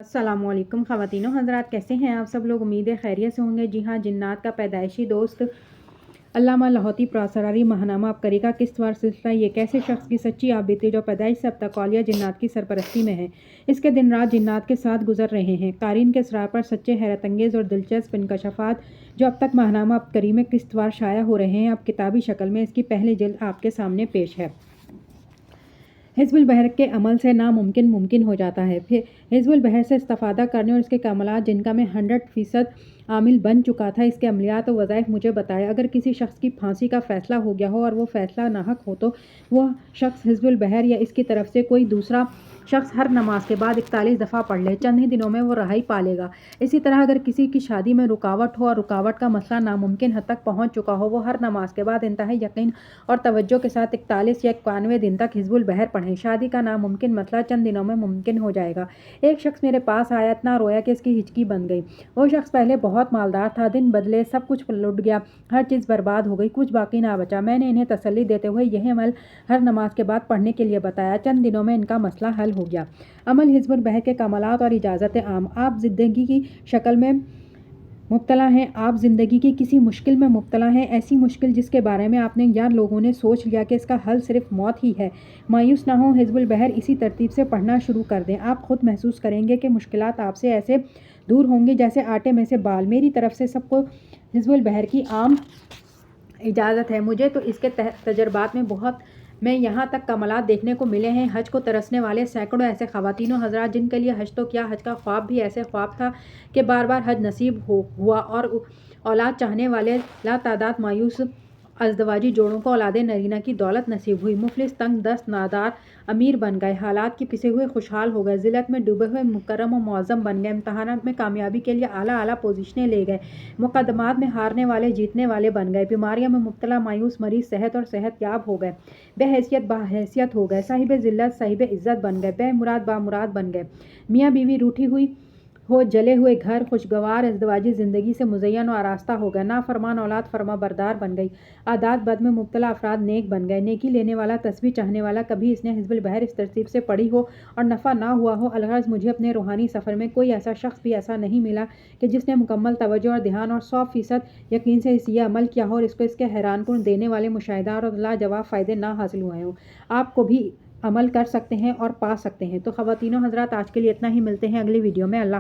अस्सलाम वालेकुम ख़वातीनो हज़रात, कैसे हैं आप सब लोग। उम्मीद है खैरियत से होंगे। जी हाँ, जिन्नात का पैदाइशी दोस्त अल्लामा लाहौती प्रासरारी महानामा अबकरी का किस्तवार सिलसिला ये कैसे शख्स की सच्ची आप बीती जो पैदाइश से अब तक औलिया जिन्नात की सरपरस्ती में है। इसके दिन रात जिन्नात के साथ गुजर रहे हैं। कारीन के इसरार पर सच्चे हैरत अंगेज़ और दिलचस्प इनकशाफात जो अब तक महानामा अबकरी में किस्तवार शाया हो रहे हैं, अब किताबी शक्ल में इसकी पहली जिल्द आपके सामने पेश है। हिज़्बुल बहर के अमल से नामुमकिन मुमकिन हो जाता है। फिर हिज़्बुल बहर से इस्तिफ़ादा करने और इसके कमालात जिनका मैं 100% आमिल बन चुका था, इसके अमलियात और वज़ाइफ मुझे बताया। अगर किसी शख्स की फांसी का फ़ैसला हो गया हो और वो फ़ैसला नाहक हो तो वह शख्स हिज़्बुल बहर या इसकी तरफ से कोई दूसरा शख्स हर नमाज के बाद 41 दफ़ा पढ़ ले, चंद ही दिनों में वो रहाई पा लेगा। इसी तरह अगर किसी की शादी में रुकावट हो और रुकावट का मसला नामुमकिन हद तक पहुँच चुका हो, वो हर नमाज के बाद इंतहाई यकीन और तवज्जो के साथ 41 या 91 दिन तक हिज़्बुल बहर पढ़ें। शादी का नामुमकिन मसला चंद दिनों में मुमकिन हो जाएगा। एक शख्स मेरे पास आया, इतना रोया कि इसकी हिचकी बन गई। वो शख्स पहले बहुत मालदार था, दिन बदले सब कुछ लुट गया, हर चीज़ बर्बाद हो गई, कुछ बाकी ना बचा। मैंने इन्हें तसल्ली देते हुए यही अमल हर नमाज के बाद पढ़ने के लिए बताया। चंद दिनों में इनका मसला हल हो गया। अमल हिज़्बुल बहर के कमालात और इजाज़त आम। आप ज़िंदगी की शक्ल में मुब्तला हैं, आप ज़िंदगी की किसी मुश्किल में मुब्तला हैं, ऐसी मुश्किल जिसके बारे में आपने या लोगों ने सोच लिया कि इसका हल सिर्फ मौत ही है। मायूस ना हो, हिज़्बुल बहर इसी तरतीब से पढ़ना शुरू कर दें। आप खुद महसूस करेंगे कि मुश्किलात आपसे ऐसे दूर होंगी जैसे आटे में से बाल। मेरी तरफ से सबको हिज़्बुल बहर की आम इजाज़त है। मुझे तो इसके तजर्बात में यहाँ तक कमालात देखने को मिले हैं। हज को तरसने वाले सैकड़ों ऐसे ख़वातीनो हज़रात जिनके लिए हज तो क्या, हज का ख्वाब भी ऐसे ख्वाब था कि बार बार हज नसीब हुआ और औलाद चाहने वाले लातादाद मायूस अज़दवाजी जोड़ों को औलाद नरीना की दौलत नसीब हुई। मुफलिस, तंग दस्त, नादार अमीर बन गए, हालात की पिसे हुए खुशहाल हो गए, ज़िल्लत में डूबे हुए मुकर्रम और मुअज़्ज़म बन गए, इम्तहानात में कामयाबी के लिए आला आला पोजीशनें ले गए, मुक़द्दमात में हारने वाले जीतने वाले बन गए, बीमारियों में मुब्तला मायूस मरीज़ सेहत और सेहत याब हो गए, बेहैसियत बाहैसियत हो गए, साहिब ज़िल्लत साहिब इज़्ज़त बन गए, बेमुराद बामुराद बन गए, मियाँ बीवी रूठी हुई हो, जले हुए घर खुशगवार अज़दवाजी ज़िंदगी से मुज़य्यन और आरास्ता हो गए, नाफरमान औलाद फरमा बरदार बन गई, आदात बद में मुब्तला अफराद नेक बन गए, नेकी लेने वाला तस्बीह चाहने वाला। कभी इसने हिज़्बुल बहर इस तरतीब से पढ़ी हो और नफ़ा ना हुआ हो। अलगर्ज़ मुझे अपने रूहानी सफ़र में कोई ऐसा शख्स भी ऐसा नहीं मिला कि जिसने मुकम्मल तवज्जो और ध्यान और 100% यकीन से ये अमल किया हो और इसको इसके हैरानकुन देने वाले मुशाहिदा और लाजवाब फ़ायदे ना हासिल हुए हों। आपको भी अमल कर सकते हैं और पा सकते हैं। तो ख़वातीनो हज़रात, आज के लिए इतना ही। मिलते हैं अगली वीडियो में। अल्लाह।